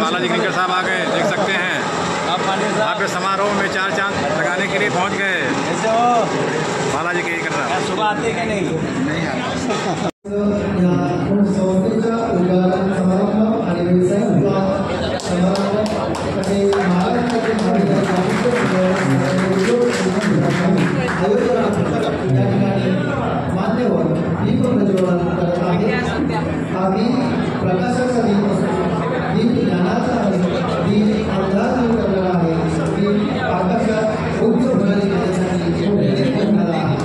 Balaji cricket साहब आ गए, देख सकते हैं। यहाँ पे समारोह में 4 चांद लगाने के लिए पहुँच गए। बालाजी क्रिकेट साहब सुबह आते कि नहीं मान्यवर दीप प्रज्वलन करत आहे। हा दीप प्रकाशाचा दीप असतो, दीप ज्ञानाचा आहे, दीप अंधार दूर करणारा आहे, दीप आकाशात उच्च भरारी करण्यासाठी बनणारा आहे।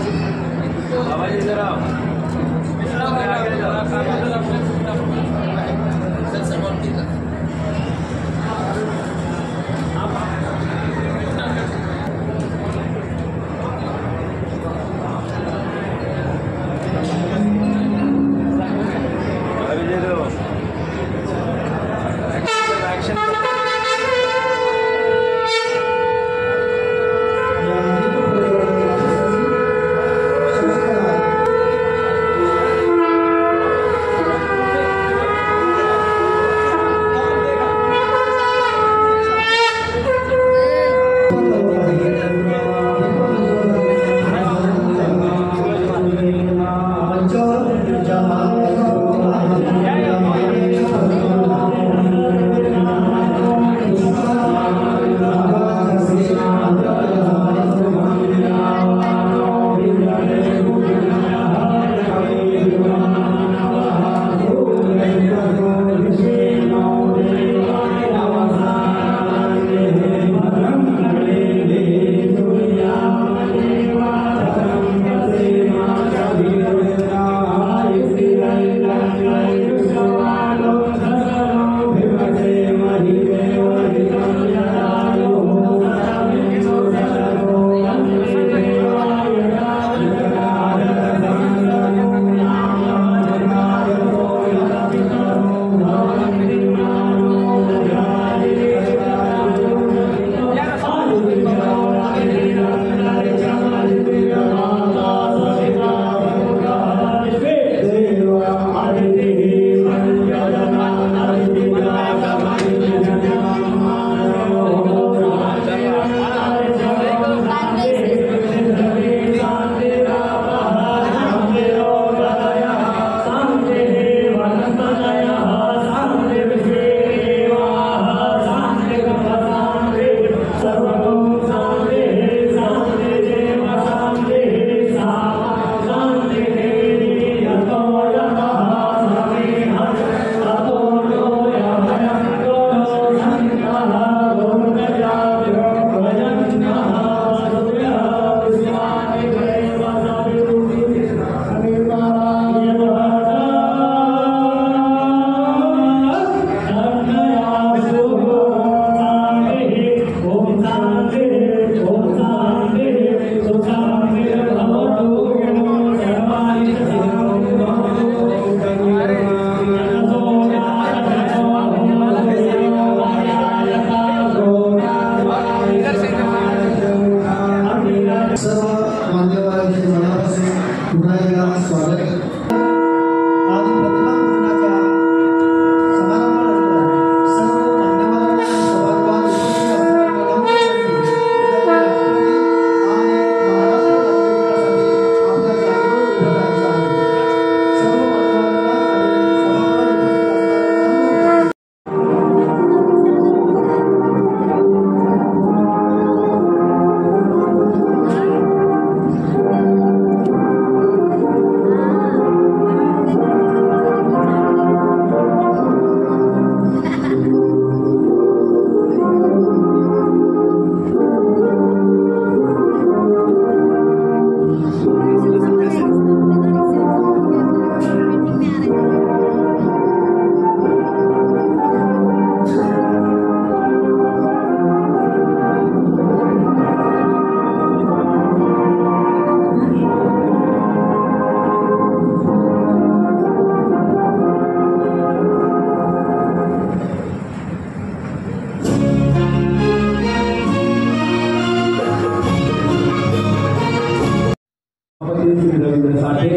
रविंद्र साठे,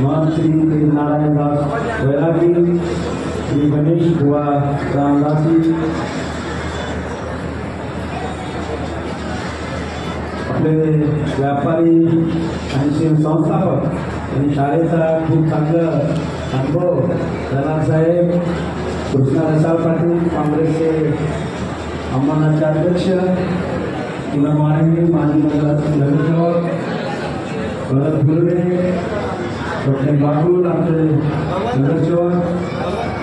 महंत श्री नारायण दास वैरागी, श्री गणेश बुवा रामदासी, आपले व्यापारी आणि संस्थापक आणि शाळेचा खूप चांगलं अनुभव साहेब, कृष्णा रसाळ पाटील, काँग्रेसचे अंमनाचे अध्यक्ष, तुला मारंगी, माजी नगरसेवक भरत गुरुडे, डॉक्टर बाबूल, आमचे नगरसेवक,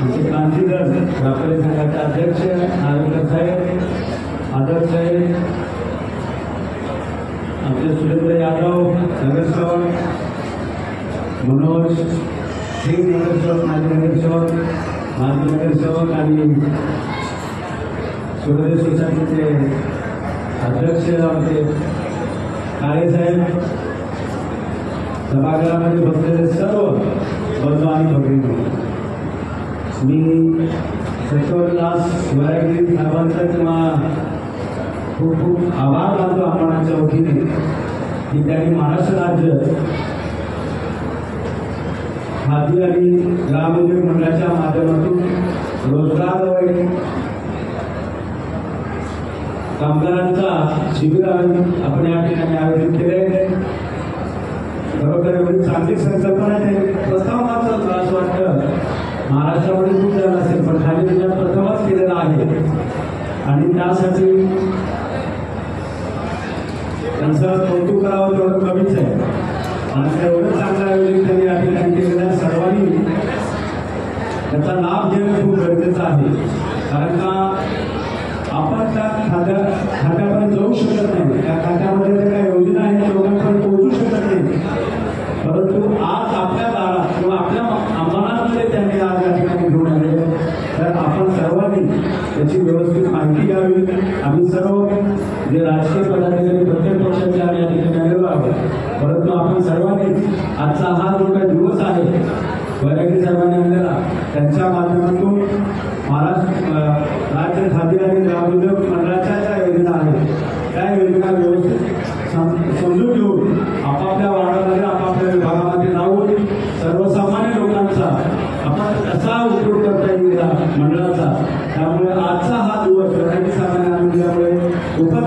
आमचे क्रांतीधर व्यापारी संघाचे अध्यक्ष नागरिक साहेब, आदर साहेब, आमचे सुरेंद्र यादव नगरसेवक, मनोज सिंग नगरसेवक, माजी नगरसेवक आणि सूर्योदय सोसायटीचे अध्यक्ष आमचे काळेसाहेब, सभागृहामध्ये बसलेले सर्व बंधू आणि भगिनी, मी सचिवदास वरागिरी साहेबांचा किंवा खूप खूप आभार मानतो आपणाच्या वतीने की त्यांनी महाराष्ट्र राज्य खादी आणि ग्रामोद्योग मंडळाच्या माध्यमातून रोजगार कामगारांचा शिबिर आपण या ठिकाणी आयोजित केले. खरोखर एवढी चांगली संकल्पना आहे. प्रथम मात्र मला असं वाटतं महाराष्ट्रामध्ये खूप झालं असेल, पण खाली जिल्ह्यात प्रथमच केलेला आहे आणि त्यासाठी त्यांचं कौतुक करावं तेवढं कमीच आहे. आणि एवढं चांगलं आयोजन त्यांनी या ठिकाणी केलेलं आहे. सर्वांनी त्याचा लाभ घेणं खूप गरजेचं आहे, कारण का आपण त्या खात्यापर्यंत जाऊ शकत नाही. त्या खात्यामध्ये ज्या काही योजना आहेत लोकांपर्यंत पोहोचू शकत नाही, परंतु आज आपल्या दारात किंवा आपल्या अंमलामध्ये त्यांनी आज या ठिकाणी घेऊन आले. तर आपण सर्वांनी त्याची व्यवस्थित माहिती घ्यावी. आम्ही सर्व जे राजकीय पदाधिकारी प्रत्येक पक्षाचे आम्ही या ठिकाणी आलेलो आहोत, परंतु आपण सर्वांनी आजचा हा जो काही दिवस आहे वैरागी साहेबांनी आणलेला, त्यांच्या माध्यमातून महाराष्ट्र राज्य खादी आणि ग्रामोद्योग मंडळाच्या ज्या योजना आहेत त्या योजना व्यवस्थित समजून घेऊन आपापल्या वार्डामध्ये आपापल्या विभागामध्ये जाऊन सर्वसामान्य लोकांचा आपण कसा उपयोग करता येईल या मंडळाचा. त्यामुळे आजचा हा दिवस वैरागी साहेबांनी आणल्यामुळे खूपच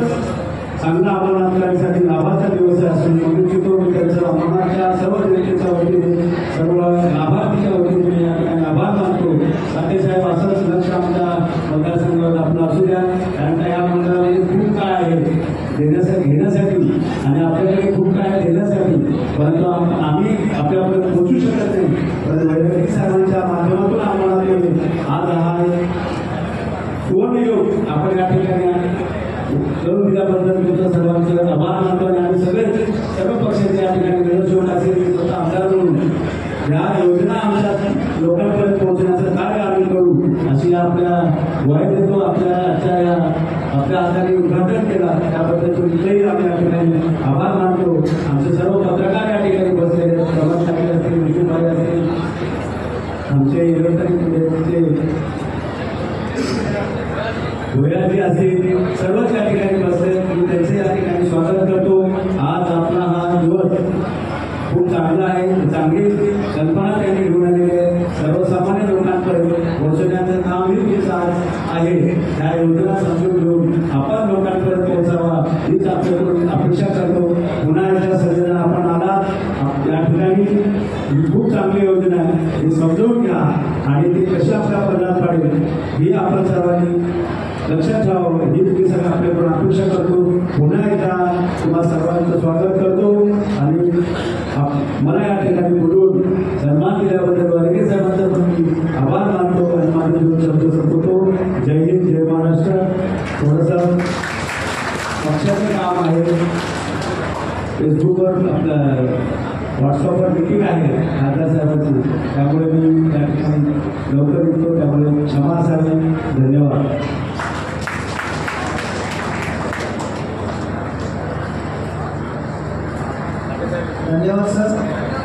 चांगला अंमलबजावणीसाठी लाभाचा दिवस आहे असं म्हणून इच्छितो. मी त्यांच्या अंमलाच्या सर्व जनतेच्या वतीने सर्व लाभार्थीच्या वतीने मी या ठिकाणी आभार मानतो. साहेब असंच लक्ष आमच्या मतदारसंघावर आपलं असू द्या, कारण का या मंडळामध्ये खूप काय आहे घेण्यासाठी आणि आपल्याकडे खूप काय देण्यासाठी, परंतु आम्ही आपल्यापर्यंत पोहोचू शकत नाही. परंतु वैरागी साहेबांच्या माध्यमातून आम्हाला आज हा सुवर्णयोग आपण या ठिकाणी करून दिल्याबद्दल तुमच्या सर्वांचे आभार मानतो. आणि आम्ही सर्व पक्षाचे या ठिकाणी नगरसेवक असेल, स्वतः आमदार म्हणून या योजना आमच्या लोकांपर्यंत पोहोचण्याचं कार्य आम्ही करू अशी आपल्या ग्वाही देतो. आपल्या हाताने उद्घाटन केला त्याबद्दल तुमचेही आम्ही या ठिकाणी आभार मानतो. आमचे सर्व पत्रकार या ठिकाणी बसलेले आहेत, प्रभात ठाकरे असतील, विष्णूभाई असतील, आमचे इलेक्ट्रॉनिक भोयाजी असतील, सर्वच या ठिकाणी बसले. मी त्यांचे या ठिकाणी स्वागत करतो. आज आपला हा दिवस खूप चांगला आहे. चांगली कल्पना त्यांनी घेऊन आलेली आहे. सर्वसामान्य लोकांपर्यंत पोहोचण्याचं काम हीच आज आहे. त्या योजना समजून घेऊन आपण लोकांपर्यंत पोहोचावा हीच आपल्याकडून अपेक्षा करतो. पुन्हा एकदा सगळेजण आपण आलात या ठिकाणी खूप चांगली योजना आहे, ही समजून घ्या आणि ती कशी आपल्या पदरात पाडेल ही आपण सर्वांनी लक्षात ठेवावं ही तुम्ही सगळं आपल्याकडून अपेक्षा करतो. पुन्हा एकदा तुम्हाला सर्वांचं स्वागत करतो आणि मला या ठिकाणी बोलून सन्मान दिल्याबद्दल वैरागी साहेबांचा पण मी आभार मानतो आणि माझे दोन शब्द संपवतो. जय हिंद, जय महाराष्ट्र. थोडंसं पक्षाचं काम आहे, फेसबुकवर आपलं व्हॉट्सअपवर मीटिंग आहे खासदार साहेबांची, त्यामुळे मी त्या ठिकाणी लवकर येतो, त्यामुळे क्षमा असावी. धन्यवाद. धन्यवाद सर.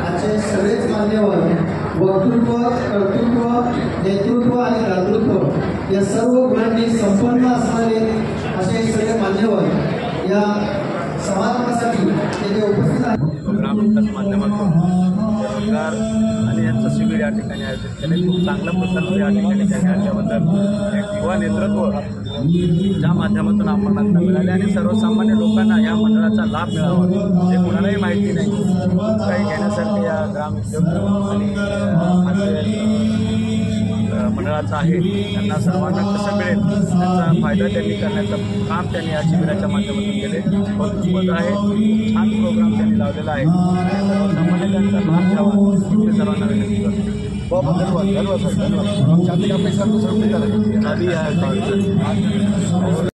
आजचे सगळेच मान्यवर वक्तृत्व, कर्तृत्व, नेतृत्व आणि दातृत्व या सर्व गुणांनी संपन्न असणारे असे सगळे मान्यवर या समारंभासाठी येथे उपस्थित आहेत. माध्यमातून रोजगार आणि यांचं शिबिर या ठिकाणी आयोजित केले. खूप चांगल्या प्रकारचं या ठिकाणी त्यांनी आल्याबद्दल एक युवा नेतृत्व ज्या माध्यमातून आम्हाला मिळाले आणि सर्वसामान्य लोकांना या मंडळाचा लाभ मिळावा हे कुणालाही माहिती नाही. काही घेण्यासारखे या ग्रामोद्योग आणि मंडळाचा आहे. त्यांना सर्वांना कसं मिळेल त्याचा फायदा त्यांनी करण्याचं काम त्यांनी या शिबिराच्या माध्यमातून केले. बहुत आहे. छान प्रोग्राम त्यांनी लावलेला आहे. सर्वसामान्य त्यांचा लाभ घ्यावा हे सर्वांना विनंती करतो. बहुत धन्यवाद. धन्यवाद.